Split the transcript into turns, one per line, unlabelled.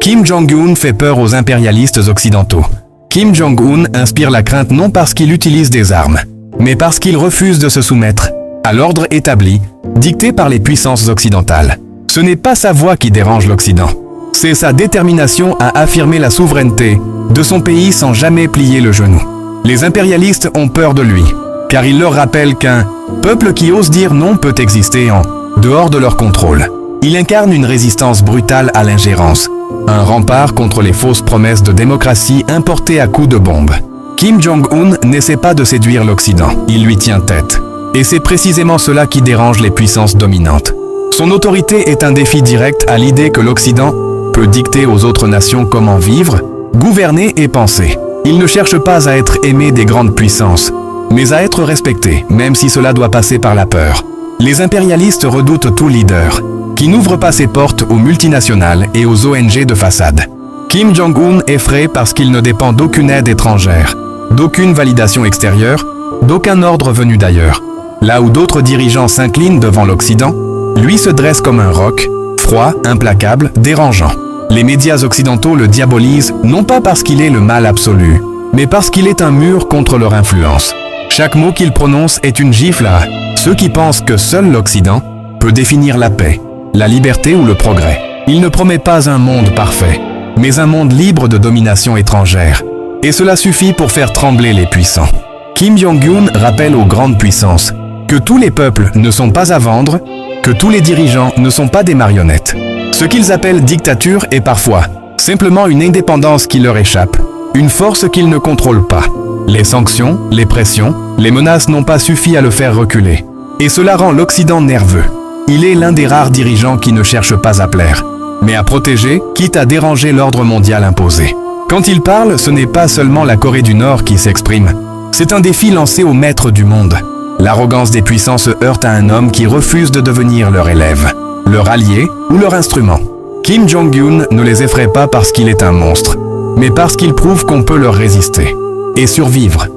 Kim Jong-un fait peur aux impérialistes occidentaux. Kim Jong-un inspire la crainte non parce qu'il utilise des armes, mais parce qu'il refuse de se soumettre à l'ordre établi, dicté par les puissances occidentales. Ce n'est pas sa voix qui dérange l'Occident, c'est sa détermination à affirmer la souveraineté de son pays sans jamais plier le genou. Les impérialistes ont peur de lui, car il leur rappelle qu'un peuple qui ose dire non peut exister en dehors de leur contrôle. Il incarne une résistance brutale à l'ingérence, un rempart contre les fausses promesses de démocratie importées à coups de bombes. Kim Jong-un n'essaie pas de séduire l'Occident, il lui tient tête. Et c'est précisément cela qui dérange les puissances dominantes. Son autorité est un défi direct à l'idée que l'Occident peut dicter aux autres nations comment vivre, gouverner et penser. Il ne cherche pas à être aimé des grandes puissances, mais à être respecté, même si cela doit passer par la peur. Les impérialistes redoutent tout leader qui n'ouvre pas ses portes aux multinationales et aux ONG de façade. Kim Jong-un effraie parce qu'il ne dépend d'aucune aide étrangère, d'aucune validation extérieure, d'aucun ordre venu d'ailleurs. Là où d'autres dirigeants s'inclinent devant l'Occident, lui se dresse comme un roc, froid, implacable, dérangeant. Les médias occidentaux le diabolisent non pas parce qu'il est le mal absolu, mais parce qu'il est un mur contre leur influence. Chaque mot qu'il prononce est une gifle à ceux qui pensent que seul l'Occident peut définir la paix, la liberté ou le progrès. Il ne promet pas un monde parfait, mais un monde libre de domination étrangère. Et cela suffit pour faire trembler les puissants. Kim Jong-un rappelle aux grandes puissances que tous les peuples ne sont pas à vendre, que tous les dirigeants ne sont pas des marionnettes. Ce qu'ils appellent dictature est parfois simplement une indépendance qui leur échappe, une force qu'ils ne contrôlent pas. Les sanctions, les pressions, les menaces n'ont pas suffi à le faire reculer. Et cela rend l'Occident nerveux. Il est l'un des rares dirigeants qui ne cherche pas à plaire, mais à protéger, quitte à déranger l'ordre mondial imposé. Quand il parle, ce n'est pas seulement la Corée du Nord qui s'exprime. C'est un défi lancé aux maîtres du monde. L'arrogance des puissants se heurte à un homme qui refuse de devenir leur élève, leur allié ou leur instrument. Kim Jong-un ne les effraie pas parce qu'il est un monstre, mais parce qu'il prouve qu'on peut leur résister et survivre.